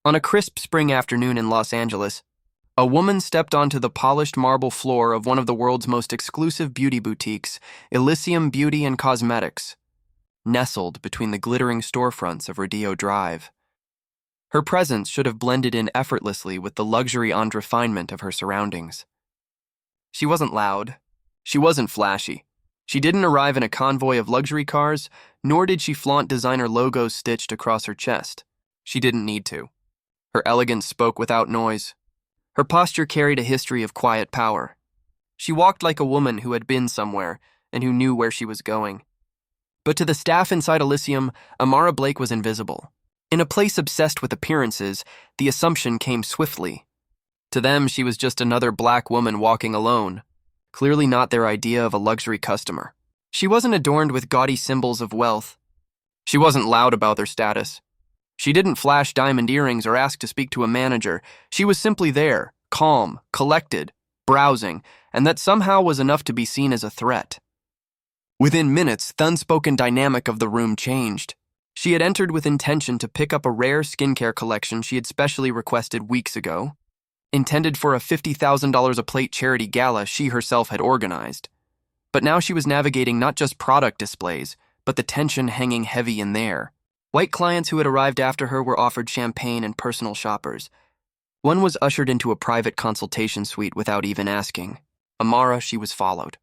On a crisp spring afternoon in Los Angeles, a woman stepped onto the polished marble floor of one of the world's most exclusive beauty boutiques, Elysium Beauty and Cosmetics, nestled between the glittering storefronts of Rodeo Drive. Her presence should have blended in effortlessly with the luxury and refinement of her surroundings. She wasn't loud. She wasn't flashy. She didn't arrive in a convoy of luxury cars, nor did she flaunt designer logos stitched across her chest. She didn't need to. Her elegance spoke without noise. Her posture carried a history of quiet power. She walked like a woman who had been somewhere and who knew where she was going. But to the staff inside Elysium, Amara Blake was invisible. In a place obsessed with appearances, the assumption came swiftly. To them, she was just another black woman walking alone, clearly not their idea of a luxury customer. She wasn't adorned with gaudy symbols of wealth. She wasn't loud about their status. She didn't flash diamond earrings or ask to speak to a manager. She was simply there, calm, collected, browsing, and that somehow was enough to be seen as a threat. Within minutes, the unspoken dynamic of the room changed. She had entered with intention to pick up a rare skincare collection she had specially requested weeks ago, intended for a $50,000 a plate charity gala she herself had organized. But now she was navigating not just product displays, but the tension hanging heavy in there. White clients who had arrived after her were offered champagne and personal shoppers. One was ushered into a private consultation suite without even asking. Amara, she was followed.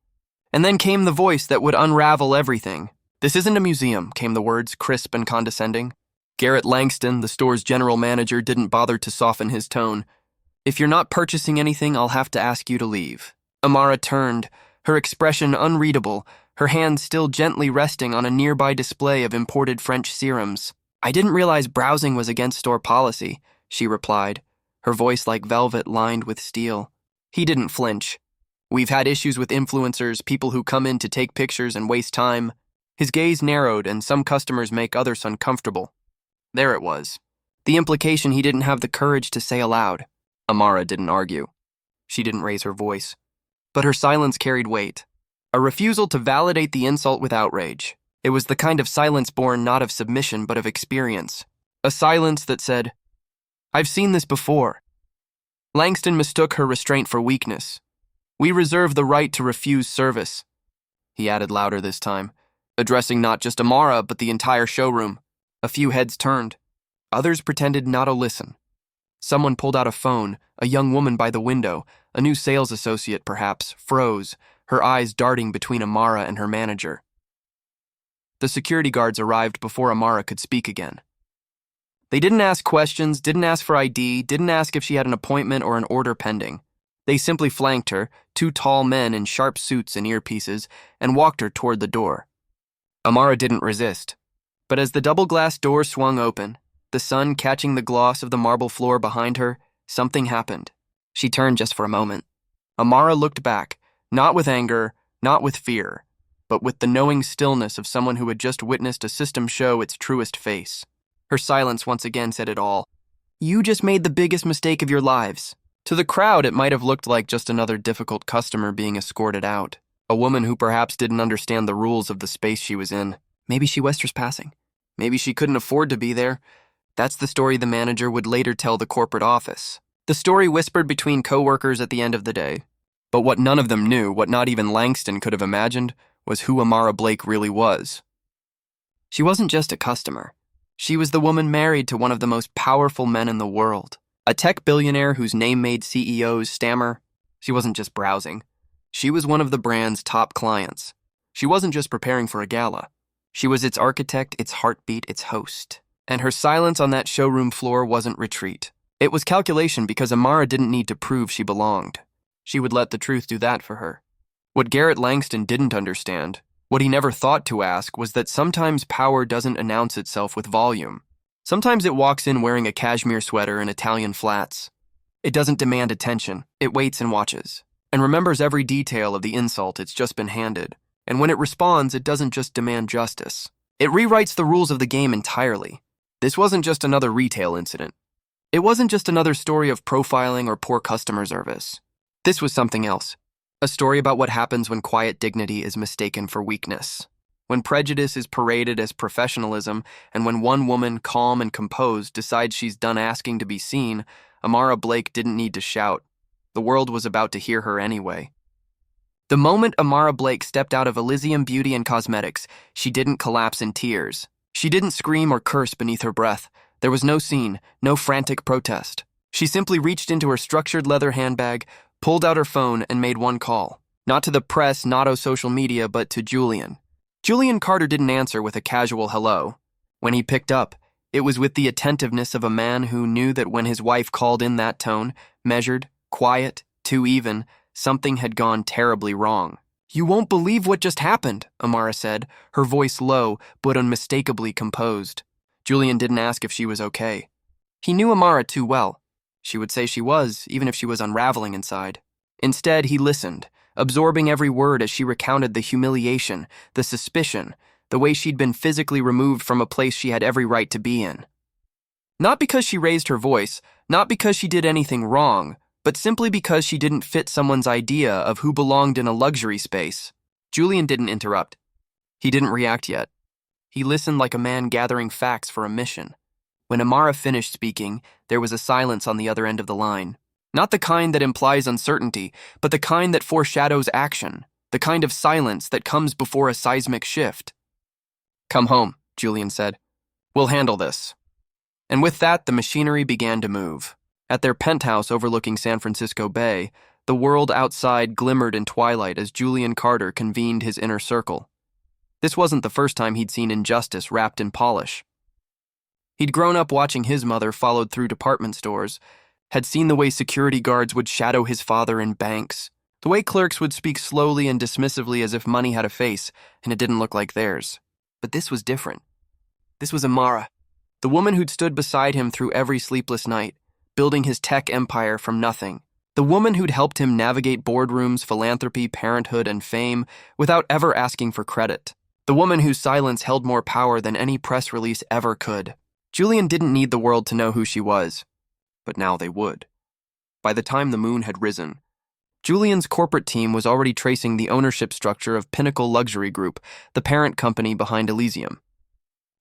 And then came the voice that would unravel everything. "This isn't a museum," came the words, crisp and condescending. Garrett Langston, the store's general manager, didn't bother to soften his tone. "If you're not purchasing anything, I'll have to ask you to leave." Amara turned, her expression unreadable, her hand still gently resting on a nearby display of imported French serums. "I didn't realize browsing was against store policy," she replied, her voice like velvet lined with steel. He didn't flinch. "We've had issues with influencers, people who come in to take pictures and waste time." His gaze narrowed, and some customers make others uncomfortable. There it was. The implication he didn't have the courage to say aloud. Amara didn't argue. She didn't raise her voice. But her silence carried weight. A refusal to validate the insult with outrage. It was the kind of silence born not of submission but of experience. A silence that said, "I've seen this before." Langston mistook her restraint for weakness. "We reserve the right to refuse service," he added louder this time, addressing not just Amara but the entire showroom. A few heads turned. Others pretended not to listen. Someone pulled out a phone, a young woman by the window, a new sales associate perhaps, froze, her eyes darting between Amara and her manager. The security guards arrived before Amara could speak again. They didn't ask questions, didn't ask for ID, didn't ask if she had an appointment or an order pending. They simply flanked her, two tall men in sharp suits and earpieces, and walked her toward the door. Amara didn't resist. But as the double-glass door swung open, the sun catching the gloss of the marble floor behind her, something happened. She turned just for a moment. Amara looked back, not with anger, not with fear, but with the knowing stillness of someone who had just witnessed a system show its truest face. Her silence once again said it all. "You just made the biggest mistake of your lives." To the crowd, it might have looked like just another difficult customer being escorted out. A woman who perhaps didn't understand the rules of the space she was in. Maybe she was trespassing. Maybe she couldn't afford to be there. That's the story the manager would later tell the corporate office. The story whispered between co-workers at the end of the day. But what none of them knew, what not even Langston could have imagined, was who Amara Blake really was. She wasn't just a customer. She was the woman married to one of the most powerful men in the world. A tech billionaire whose name made CEOs stammer. She wasn't just browsing. She was one of the brand's top clients. She wasn't just preparing for a gala. She was its architect, its heartbeat, its host. And her silence on that showroom floor wasn't retreat. It was calculation because Amara didn't need to prove she belonged. She would let the truth do that for her. What Garrett Langston didn't understand, what he never thought to ask, was that sometimes power doesn't announce itself with volume. Sometimes it walks in wearing a cashmere sweater and Italian flats. It doesn't demand attention. It waits and watches, and remembers every detail of the insult it's just been handed. And when it responds, it doesn't just demand justice. It rewrites the rules of the game entirely. This wasn't just another retail incident. It wasn't just another story of profiling or poor customer service. This was something else. A story about what happens when quiet dignity is mistaken for weakness. When prejudice is paraded as professionalism, and when one woman, calm and composed, decides she's done asking to be seen, Amara Blake didn't need to shout. The world was about to hear her anyway. The moment Amara Blake stepped out of Elysium Beauty and Cosmetics, she didn't collapse in tears. She didn't scream or curse beneath her breath. There was no scene, no frantic protest. She simply reached into her structured leather handbag, pulled out her phone, and made one call. Not to the press, not on social media, but to Julian. Julian Carter didn't answer with a casual hello. When he picked up, it was with the attentiveness of a man who knew that when his wife called in that tone, measured, quiet, too even, something had gone terribly wrong. "You won't believe what just happened," Amara said, her voice low but unmistakably composed. Julian didn't ask if she was okay. He knew Amara too well. She would say she was, even if she was unraveling inside. Instead, he listened, absorbing every word as she recounted the humiliation, the suspicion, the way she'd been physically removed from a place she had every right to be in. Not because she raised her voice, not because she did anything wrong, but simply because she didn't fit someone's idea of who belonged in a luxury space. Julian didn't interrupt. He didn't react yet. He listened like a man gathering facts for a mission. When Amara finished speaking, there was a silence on the other end of the line. Not the kind that implies uncertainty, but the kind that foreshadows action, the kind of silence that comes before a seismic shift. "Come home," Julian said. "We'll handle this." And with that, the machinery began to move. At their penthouse overlooking San Francisco Bay, the world outside glimmered in twilight as Julian Carter convened his inner circle. This wasn't the first time he'd seen injustice wrapped in polish. He'd grown up watching his mother followed through department stores, had seen the way security guards would shadow his father in banks, the way clerks would speak slowly and dismissively as if money had a face and it didn't look like theirs. But this was different. This was Amara, the woman who'd stood beside him through every sleepless night, building his tech empire from nothing. The woman who'd helped him navigate boardrooms, philanthropy, parenthood, and fame without ever asking for credit. The woman whose silence held more power than any press release ever could. Julian didn't need the world to know who she was, but now they would. By the time the moon had risen, Julian's corporate team was already tracing the ownership structure of Pinnacle Luxury Group, the parent company behind Elysium.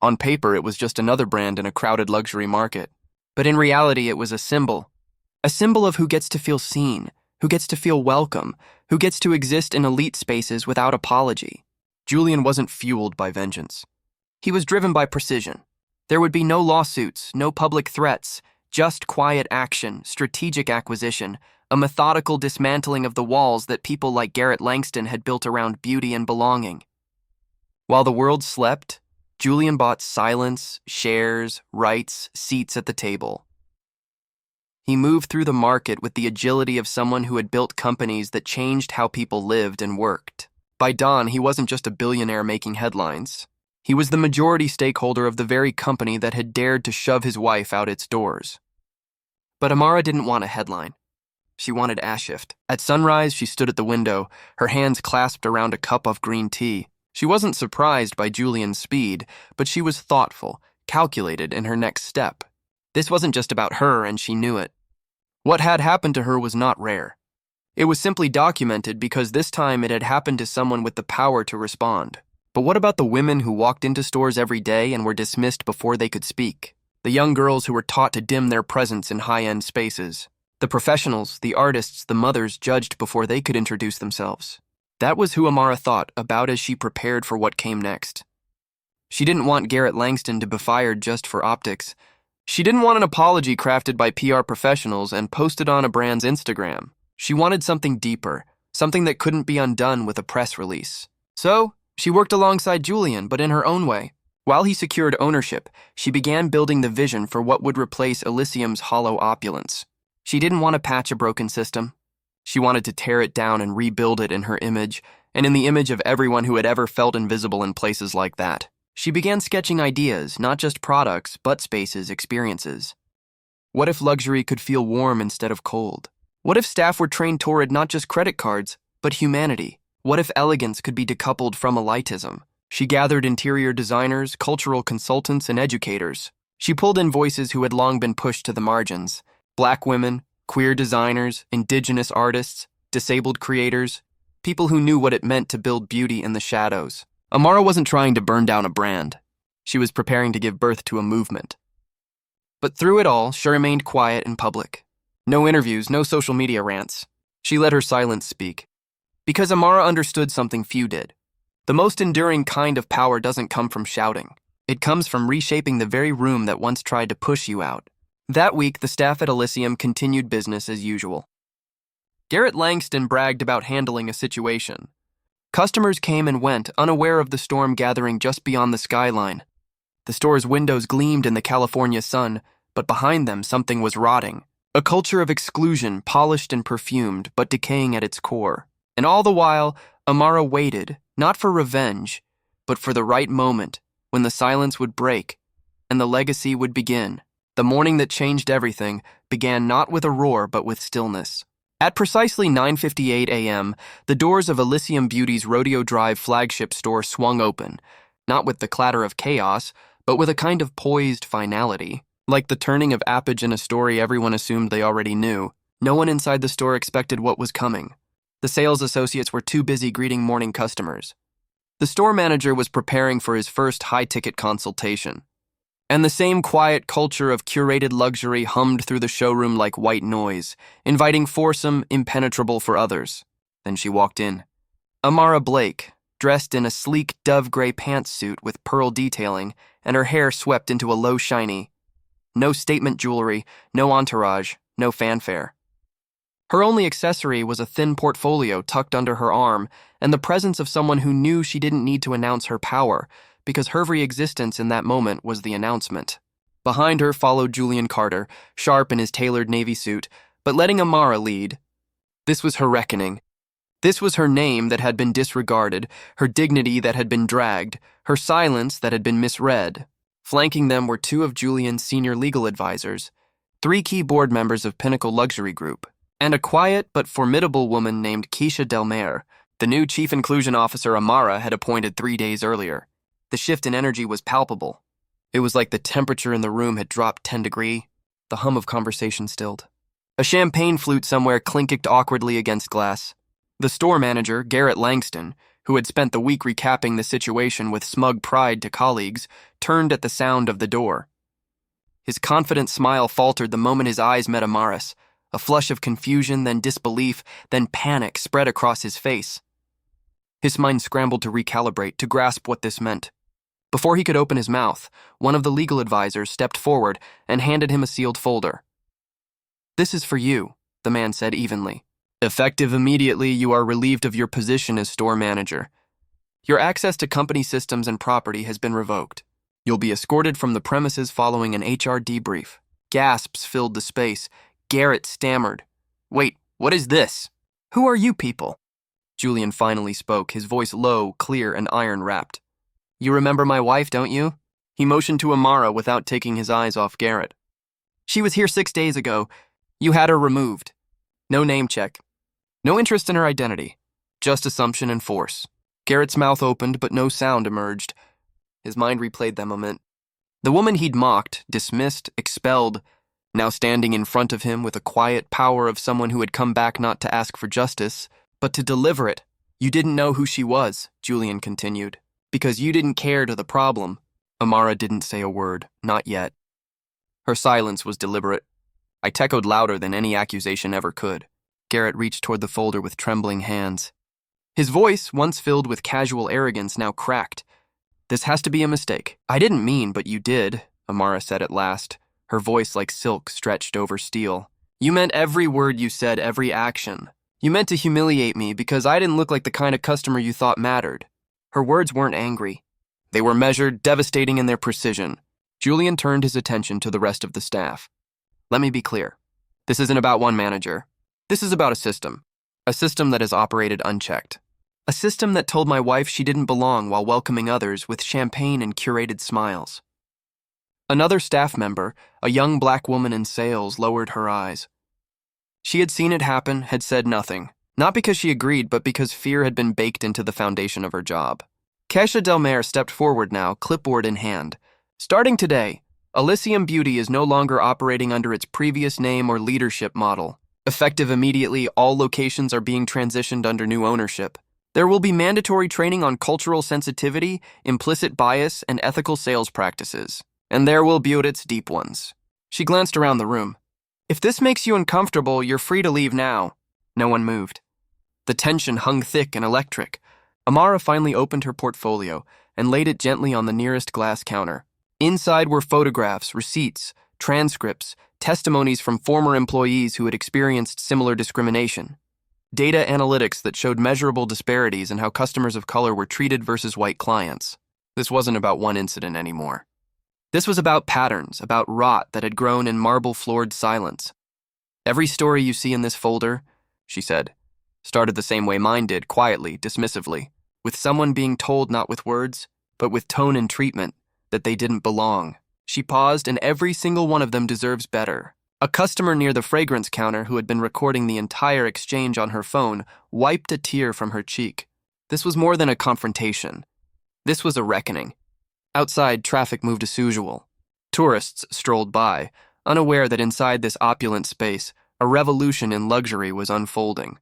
On paper, it was just another brand in a crowded luxury market. But in reality, it was a symbol of who gets to feel seen, who gets to feel welcome, who gets to exist in elite spaces without apology. Julian wasn't fueled by vengeance. He was driven by precision. There would be no lawsuits, no public threats, just quiet action, strategic acquisition, a methodical dismantling of the walls that people like Garrett Langston had built around beauty and belonging. While the world slept, Julian bought silence, shares, rights, seats at the table. He moved through the market with the agility of someone who had built companies that changed how people lived and worked. By dawn, he wasn't just a billionaire making headlines. He was the majority stakeholder of the very company that had dared to shove his wife out its doors. But Amara didn't want a headline. She wanted Ashift. At sunrise, she stood at the window, her hands clasped around a cup of green tea. She wasn't surprised by Julian's speed, but she was thoughtful, calculated in her next step. This wasn't just about her, and she knew it. What had happened to her was not rare. It was simply documented because this time it had happened to someone with the power to respond. But what about the women who walked into stores every day and were dismissed before they could speak? The young girls who were taught to dim their presence in high-end spaces? The professionals, the artists, the mothers judged before they could introduce themselves? That was who Amara thought about as she prepared for what came next. She didn't want Garrett Langston to be fired just for optics. She didn't want an apology crafted by PR professionals and posted on a brand's Instagram. She wanted something deeper, something that couldn't be undone with a press release. So, she worked alongside Julian, but in her own way. While he secured ownership, she began building the vision for what would replace Elysium's hollow opulence. She didn't want to patch a broken system. She wanted to tear it down and rebuild it in her image, and in the image of everyone who had ever felt invisible in places like that. She began sketching ideas, not just products, but spaces, experiences. What if luxury could feel warm instead of cold? What if staff were trained toward not just credit cards, but humanity? What if elegance could be decoupled from elitism? She gathered interior designers, cultural consultants, and educators. She pulled in voices who had long been pushed to the margins. Black women, queer designers, indigenous artists, disabled creators, people who knew what it meant to build beauty in the shadows. Amara wasn't trying to burn down a brand. She was preparing to give birth to a movement. But through it all, she remained quiet in public. No interviews, no social media rants. She let her silence speak. Because Amara understood something few did. The most enduring kind of power doesn't come from shouting. It comes from reshaping the very room that once tried to push you out. That week, the staff at Elysium continued business as usual. Garrett Langston bragged about handling a situation. Customers came and went, unaware of the storm gathering just beyond the skyline. The store's windows gleamed in the California sun, but behind them something was rotting. A culture of exclusion, polished and perfumed, but decaying at its core. And all the while, Amara waited, not for revenge, but for the right moment, when the silence would break, and the legacy would begin. The morning that changed everything began not with a roar, but with stillness. At precisely 9:58 a.m., the doors of Elysium Beauty's Rodeo Drive flagship store swung open, not with the clatter of chaos, but with a kind of poised finality. Like the turning of apage in a story everyone assumed they already knew, no one inside the store expected what was coming. The sales associates were too busy greeting morning customers. The store manager was preparing for his first high-ticket consultation. And the same quiet culture of curated luxury hummed through the showroom like white noise, inviting foursome, impenetrable for others. Then she walked in. Amara Blake, dressed in a sleek dove-gray pantsuit with pearl detailing, and her hair swept into a low shiny. No statement jewelry, no entourage, no fanfare. Her only accessory was a thin portfolio tucked under her arm and the presence of someone who knew she didn't need to announce her power, because her very existence in that moment was the announcement. Behind her followed Julian Carter, sharp in his tailored navy suit, but letting Amara lead. This was her reckoning. This was her name that had been disregarded, her dignity that had been dragged, her silence that had been misread. Flanking them were two of Julian's senior legal advisors, 3 key board members of Pinnacle Luxury Group, and a quiet but formidable woman named Keisha Delmare, the new chief inclusion officer Amara had appointed 3 days earlier. The shift in energy was palpable. It was like the temperature in the room had dropped 10 degrees. The hum of conversation stilled. A champagne flute somewhere clinked awkwardly against glass. The store manager, Garrett Langston, who had spent the week recapping the situation with smug pride to colleagues, turned at the sound of the door. His confident smile faltered the moment his eyes met Amara's. A flush of confusion, then disbelief, then panic spread across his face. His mind scrambled to recalibrate, to grasp what this meant. Before he could open his mouth, one of the legal advisors stepped forward and handed him a sealed folder. "This is for you," the man said evenly. "Effective immediately, you are relieved of your position as store manager. Your access to company systems and property has been revoked. You'll be escorted from the premises following an HR debrief." Gasps filled the space. Garrett stammered. "Wait, what is this? Who are you people?" Julian finally spoke, his voice low, clear, and iron-wrapped. "You remember my wife, don't you?" He motioned to Amara without taking his eyes off Garrett. "She was here 6 days ago. You had her removed. No name check. No interest in her identity. Just assumption and force." Garrett's mouth opened, but no sound emerged. His mind replayed that moment. The woman he'd mocked, dismissed, expelled, now standing in front of him with a quiet power of someone who had come back not to ask for justice, but to deliver it. "You didn't know who she was," Julian continued, "because you didn't care to the problem." Amara didn't say a word, not yet. Her silence was deliberate. I echoed louder than any accusation ever could. Garrett reached toward the folder with trembling hands. His voice, once filled with casual arrogance, now cracked. "This has to be a mistake. I didn't mean, but you did," Amara said at last, her voice like silk stretched over steel. "You meant every word you said, every action. You meant to humiliate me because I didn't look like the kind of customer you thought mattered." Her words weren't angry. They were measured, devastating in their precision. Julian turned his attention to the rest of the staff. "Let me be clear. This isn't about one manager. This is about a system that has operated unchecked. A system that told my wife she didn't belong while welcoming others with champagne and curated smiles." Another staff member, a young black woman in sales, lowered her eyes. She had seen it happen, had said nothing, not because she agreed, but because fear had been baked into the foundation of her job. Keisha Delmare stepped forward now, clipboard in hand. "Starting today, Elysium Beauty is no longer operating under its previous name or leadership model. Effective immediately, all locations are being transitioned under new ownership. There will be mandatory training on cultural sensitivity, implicit bias, and ethical sales practices. And there will be its deep ones. She glanced around the room. If this makes you uncomfortable, you're free to leave now. No one moved. The tension hung thick and electric. Amara finally opened her portfolio and laid it gently on the nearest glass counter. Inside were photographs, receipts, transcripts, testimonies from former employees who had experienced similar discrimination. Data analytics that showed measurable disparities in how customers of color were treated versus white clients. This wasn't about one incident anymore. This was about patterns, about rot that had grown in marble-floored silence. Every story you see in this folder, she said, started the same way mine did, quietly, dismissively, with someone being told not with words, but with tone and treatment, that they didn't belong. She paused, and every single one of them deserves better. A customer near the fragrance counter who had been recording the entire exchange on her phone wiped a tear from her cheek. This was more than a confrontation. This was a reckoning. Outside, traffic moved as usual. Tourists strolled by, unaware that inside this opulent space, a revolution in luxury was unfolding.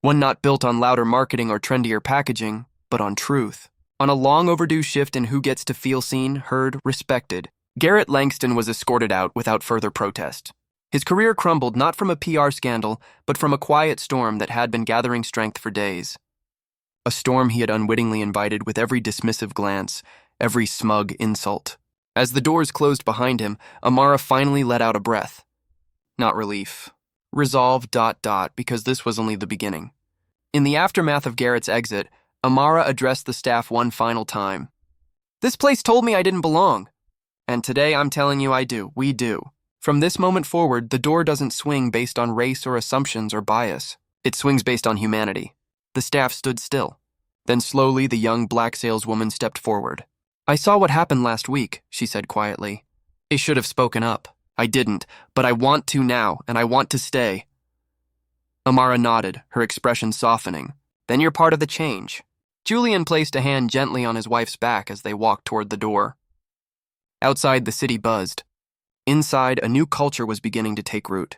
One not built on louder marketing or trendier packaging, but on truth. On a long overdue shift in who gets to feel seen, heard, respected. Garrett Langston was escorted out without further protest. His career crumbled not from a PR scandal, but from a quiet storm that had been gathering strength for days. A storm he had unwittingly invited with every dismissive glance, every smug insult. As the doors closed behind him, Amara finally let out a breath. Not relief. Resolve, because this was only the beginning. In the aftermath of Garrett's exit, Amara addressed the staff one final time. This place told me I didn't belong. And today I'm telling you I do. We do. From this moment forward, the door doesn't swing based on race or assumptions or bias. It swings based on humanity. The staff stood still. Then slowly, the young black saleswoman stepped forward. I saw what happened last week, she said quietly. I should have spoken up. I didn't, but I want to now, and I want to stay. Amara nodded, her expression softening. Then you're part of the change. Julian placed a hand gently on his wife's back as they walked toward the door. Outside, the city buzzed. Inside, a new culture was beginning to take root.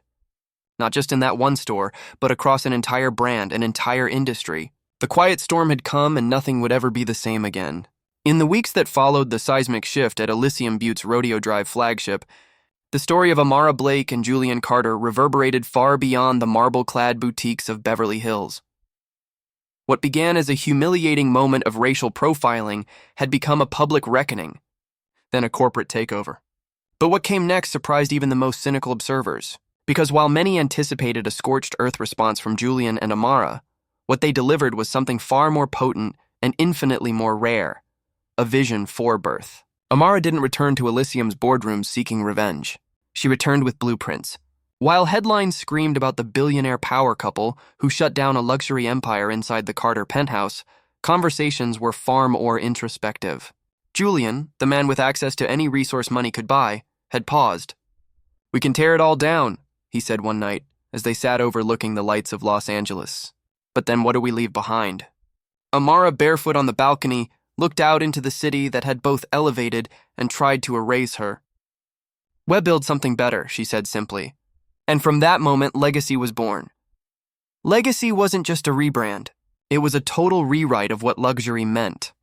Not just in that one store, but across an entire brand, an entire industry. The quiet storm had come, and nothing would ever be the same again. In the weeks that followed the seismic shift at Elysium Butte's Rodeo Drive flagship, the story of Amara Blake and Julian Carter reverberated far beyond the marble-clad boutiques of Beverly Hills. What began as a humiliating moment of racial profiling had become a public reckoning, then a corporate takeover. But what came next surprised even the most cynical observers, because while many anticipated a scorched earth response from Julian and Amara, what they delivered was something far more potent and infinitely more rare, a vision for birth. Amara didn't return to Elysium's boardrooms seeking revenge. She returned with blueprints. While headlines screamed about the billionaire power couple who shut down a luxury empire inside the Carter penthouse, conversations were far more introspective. Julian, the man with access to any resource money could buy, had paused. We can tear it all down, he said one night, as they sat overlooking the lights of Los Angeles. But then what do we leave behind? Amara, barefoot on the balcony, looked out into the city that had both elevated and tried to erase her. We'll build something better, she said simply. And from that moment, Legacy was born. Legacy wasn't just a rebrand. It was a total rewrite of what luxury meant.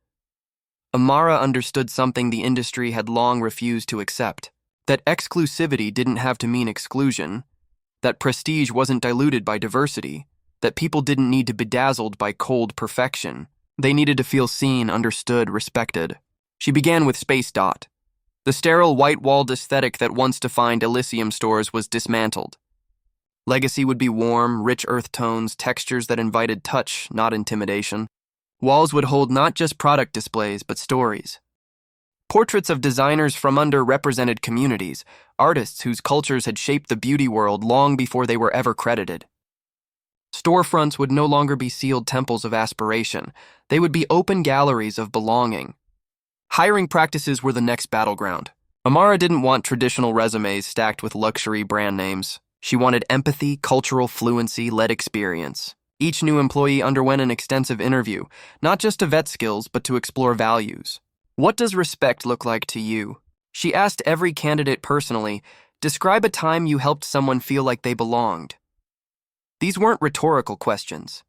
Amara understood something the industry had long refused to accept, that exclusivity didn't have to mean exclusion, that prestige wasn't diluted by diversity, that people didn't need to be dazzled by cold perfection. They needed to feel seen, understood, respected. She began with Space Dot. The sterile white-walled aesthetic that once defined Elysium stores was dismantled. Legacy would be warm, rich earth tones, textures that invited touch, not intimidation. Walls would hold not just product displays, but stories. Portraits of designers from underrepresented communities, artists whose cultures had shaped the beauty world long before they were ever credited. Storefronts would no longer be sealed temples of aspiration. They would be open galleries of belonging. Hiring practices were the next battleground. Amara didn't want traditional resumes stacked with luxury brand names. She wanted empathy, cultural fluency-led experience. Each new employee underwent an extensive interview, not just to vet skills, but to explore values. What does respect look like to you? She asked every candidate personally, describe a time you helped someone feel like they belonged. These weren't rhetorical questions.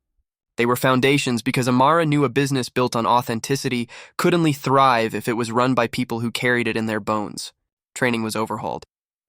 They were foundations because Amara knew a business built on authenticity could only thrive if it was run by people who carried it in their bones. Training was overhauled.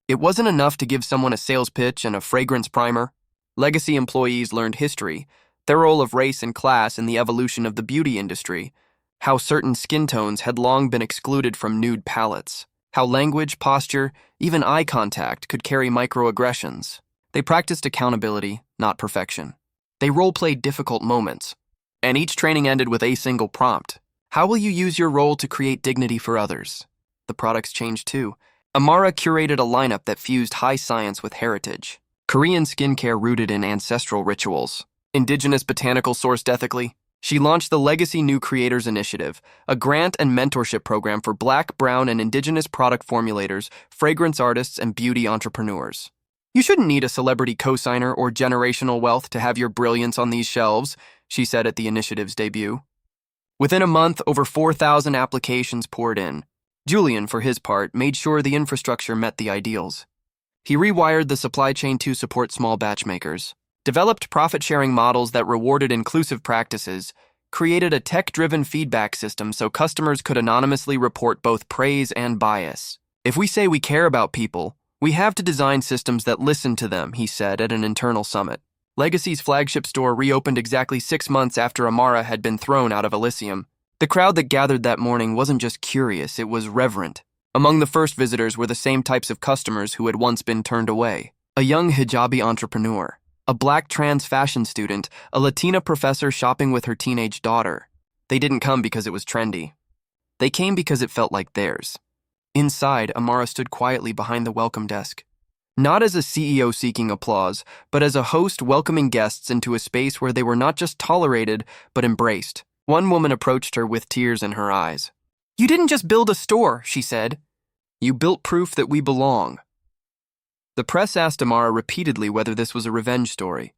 It wasn't enough to give someone a sales pitch and a fragrance primer. Legacy employees learned history, their role of race and class in the evolution of the beauty industry, how certain skin tones had long been excluded from nude palettes, how language, posture, even eye contact could carry microaggressions. They practiced accountability, not perfection. They role-played difficult moments, and each training ended with a single prompt. How will you use your role to create dignity for others? The products changed too. Amara curated a lineup that fused high science with heritage. Korean skincare rooted in ancestral rituals. Indigenous botanical sourced ethically. She launched the Legacy New Creators Initiative, a grant and mentorship program for Black, brown, and indigenous product formulators, fragrance artists, and beauty entrepreneurs. You shouldn't need a celebrity cosigner or generational wealth to have your brilliance on these shelves, she said at the initiative's debut. Within a month, over 4,000 applications poured in. Julian, for his part, made sure the infrastructure met the ideals. He rewired the supply chain to support small batch makers, developed profit-sharing models that rewarded inclusive practices, created a tech-driven feedback system so customers could anonymously report both praise and bias. If we say we care about people, we have to design systems that listen to them, he said at an internal summit. Legacy's flagship store reopened exactly 6 months after Amara had been thrown out of Elysium. The crowd that gathered that morning wasn't just curious, it was reverent. Among the first visitors were the same types of customers who had once been turned away. A young hijabi entrepreneur, a Black trans fashion student, a Latina professor shopping with her teenage daughter. They didn't come because it was trendy. They came because it felt like theirs. Inside, Amara stood quietly behind the welcome desk. Not as a CEO seeking applause, but as a host welcoming guests into a space where they were not just tolerated, but embraced. One woman approached her with tears in her eyes. "You didn't just build a store," she said. "You built proof that we belong." The press asked Amara repeatedly whether this was a revenge story.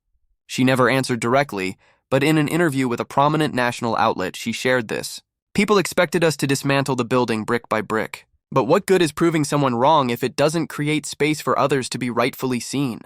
She never answered directly, but in an interview with a prominent national outlet, she shared this. "People expected us to dismantle the building brick by brick. But what good is proving someone wrong if it doesn't create space for others to be rightfully seen?"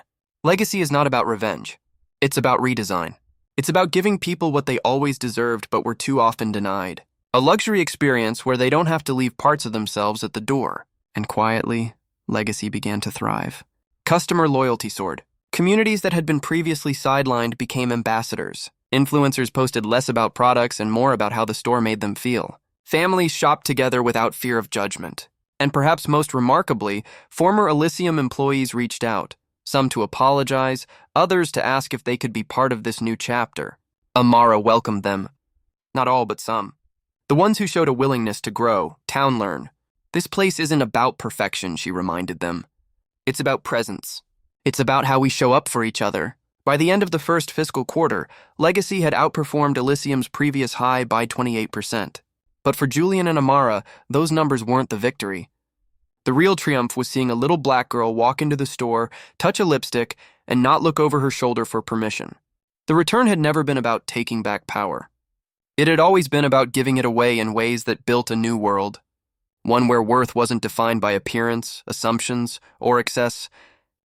Legacy is not about revenge. It's about redesign. It's about giving people what they always deserved but were too often denied. A luxury experience where they don't have to leave parts of themselves at the door. And quietly, Legacy began to thrive. Customer loyalty soared. Communities that had been previously sidelined became ambassadors. Influencers posted less about products and more about how the store made them feel. Families shopped together without fear of judgment. And perhaps most remarkably, former Elysium employees reached out, some to apologize, others to ask if they could be part of this new chapter. Amara welcomed them. Not all, but some. The ones who showed a willingness to grow, learn. This place isn't about perfection, she reminded them. It's about presence. It's about how we show up for each other. By the end of the first fiscal quarter, Legacy had outperformed Elysium's previous high by 28%. But for Julian and Amara, those numbers weren't the victory. The real triumph was seeing a little Black girl walk into the store, touch a lipstick, and not look over her shoulder for permission. The return had never been about taking back power. It had always been about giving it away in ways that built a new world. One where worth wasn't defined by appearance, assumptions, or excess.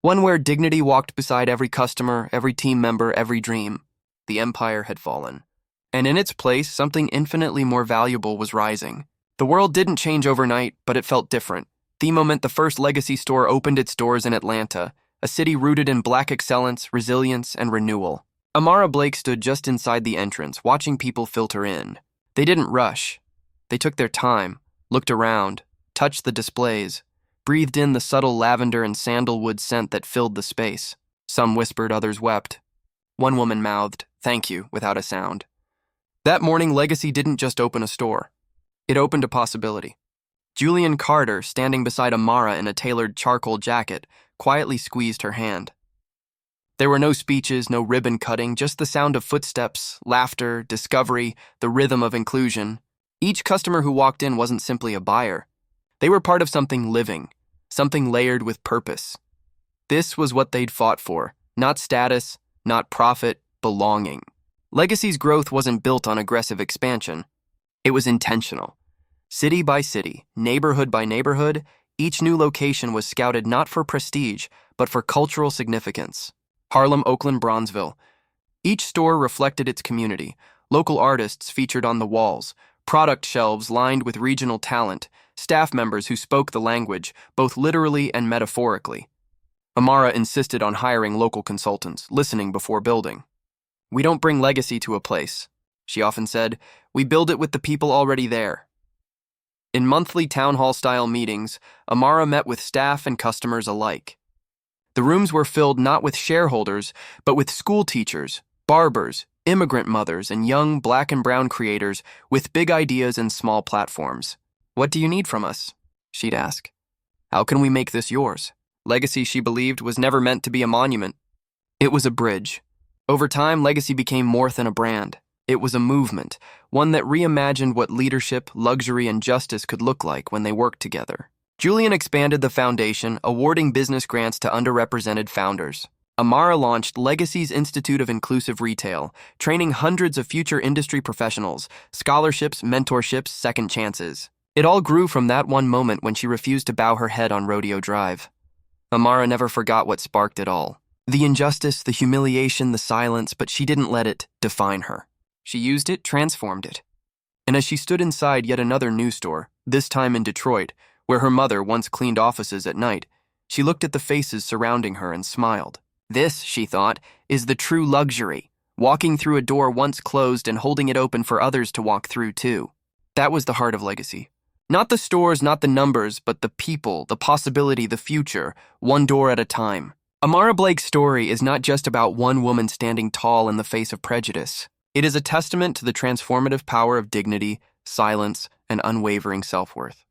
One where dignity walked beside every customer, every team member, every dream. The empire had fallen. And in its place, something infinitely more valuable was rising. The world didn't change overnight, but it felt different. The moment the first Legacy store opened its doors in Atlanta, a city rooted in Black excellence, resilience, and renewal. Amara Blake stood just inside the entrance, watching people filter in. They didn't rush. They took their time, looked around, touched the displays, breathed in the subtle lavender and sandalwood scent that filled the space. Some whispered, others wept. One woman mouthed, "Thank you," without a sound. That morning, Legacy didn't just open a store. It opened a possibility. Julian Carter, standing beside Amara in a tailored charcoal jacket, quietly squeezed her hand. There were no speeches, no ribbon cutting, just the sound of footsteps, laughter, discovery, the rhythm of inclusion. Each customer who walked in wasn't simply a buyer. They were part of something living, something layered with purpose. This was what they'd fought for, not status, not profit, belonging. Legacy's growth wasn't built on aggressive expansion. It was intentional. City by city, neighborhood by neighborhood, each new location was scouted not for prestige, but for cultural significance. Harlem, Oakland, Bronzeville. Each store reflected its community, local artists featured on the walls, product shelves lined with regional talent, staff members who spoke the language, both literally and metaphorically. Amara insisted on hiring local consultants, listening before building. "We don't bring legacy to a place," she often said. "We build it with the people already there." In monthly town hall-style meetings, Amara met with staff and customers alike. The rooms were filled not with shareholders, but with school teachers, barbers, immigrant mothers, and young black and brown creators with big ideas and small platforms. "What do you need from us?" she'd ask. "How can we make this yours?" Legacy, she believed, was never meant to be a monument. It was a bridge. Over time, Legacy became more than a brand. It was a movement, one that reimagined what leadership, luxury, and justice could look like when they worked together. Julian expanded the foundation, awarding business grants to underrepresented founders. Amara launched Legacy's Institute of Inclusive Retail, training hundreds of future industry professionals, scholarships, mentorships, second chances. It all grew from that one moment when she refused to bow her head on Rodeo Drive. Amara never forgot what sparked it all. The injustice, the humiliation, the silence, but she didn't let it define her. She used it, transformed it. And as she stood inside yet another news store, this time in Detroit, where her mother once cleaned offices at night, she looked at the faces surrounding her and smiled. This, she thought, is the true luxury, walking through a door once closed and holding it open for others to walk through too. That was the heart of Legacy. Not the stores, not the numbers, but the people, the possibility, the future, one door at a time. Amara Blake's story is not just about one woman standing tall in the face of prejudice. It is a testament to the transformative power of dignity, silence, and unwavering self-worth.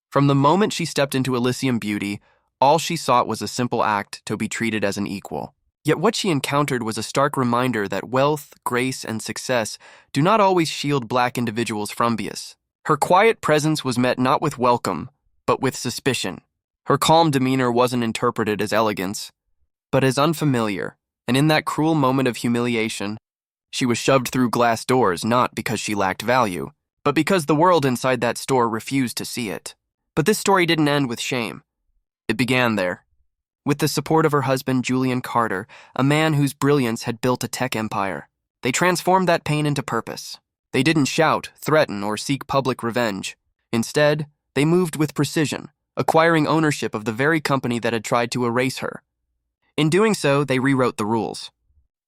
From the moment she stepped into Elysium Beauty, all she sought was a simple act to be treated as an equal. Yet what she encountered was a stark reminder that wealth, grace, and success do not always shield Black individuals from bias. Her quiet presence was met not with welcome, but with suspicion. Her calm demeanor wasn't interpreted as elegance, but as unfamiliar, and in that cruel moment of humiliation, she was shoved through glass doors not because she lacked value, but because the world inside that store refused to see it. But this story didn't end with shame. It began there, with the support of her husband, Julian Carter, a man whose brilliance had built a tech empire. They transformed that pain into purpose. They didn't shout, threaten, or seek public revenge. Instead, they moved with precision, acquiring ownership of the very company that had tried to erase her. In doing so, they rewrote the rules.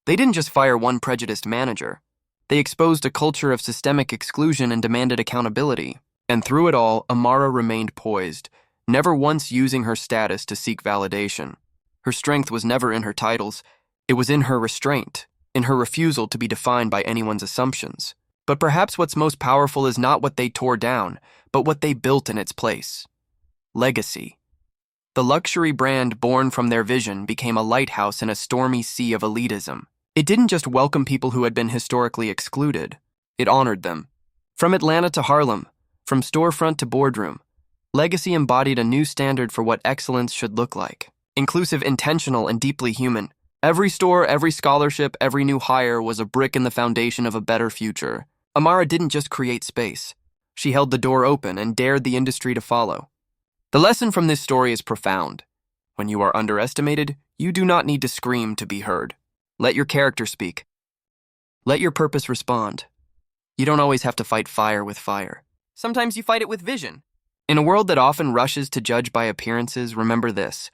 They didn't just fire one prejudiced manager. They exposed a culture of systemic exclusion and demanded accountability. And through it all, Amara remained poised, never once using her status to seek validation. Her strength was never in her titles. It was in her restraint, in her refusal to be defined by anyone's assumptions. But perhaps what's most powerful is not what they tore down, but what they built in its place. Legacy. The luxury brand born from their vision became a lighthouse in a stormy sea of elitism. It didn't just welcome people who had been historically excluded. It honored them. From Atlanta to Harlem, from storefront to boardroom, Legacy embodied a new standard for what excellence should look like. Inclusive, intentional, and deeply human. Every store, every scholarship, every new hire was a brick in the foundation of a better future. Amara didn't just create space. She held the door open and dared the industry to follow. The lesson from this story is profound. When you are underestimated, you do not need to scream to be heard. Let your character speak. Let your purpose respond. You don't always have to fight fire with fire. Sometimes you fight it with vision. In a world that often rushes to judge by appearances, remember this.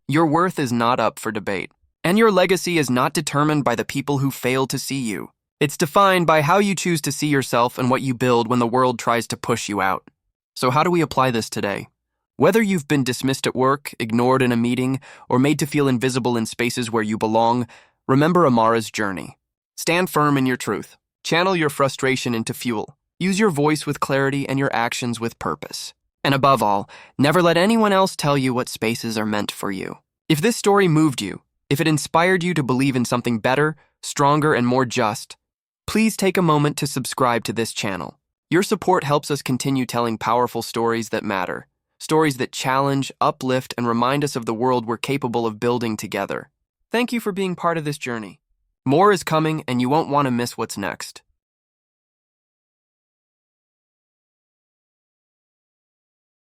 Your worth is not up for debate. And your legacy is not determined by the people who fail to see you. It's defined by how you choose to see yourself and what you build when the world tries to push you out. So how do we apply this today? Whether you've been dismissed at work, ignored in a meeting, or made to feel invisible in spaces where you belong, remember Amara's journey. Stand firm in your truth. Channel your frustration into fuel. Use your voice with clarity and your actions with purpose. And above all, never let anyone else tell you what spaces are meant for you. If this story moved you, if it inspired you to believe in something better, stronger, and more just, please take a moment to subscribe to this channel. Your support helps us continue telling powerful stories that matter. Stories that challenge, uplift, and remind us of the world we're capable of building together. Thank you for being part of this journey. More is coming, and you won't want to miss what's next.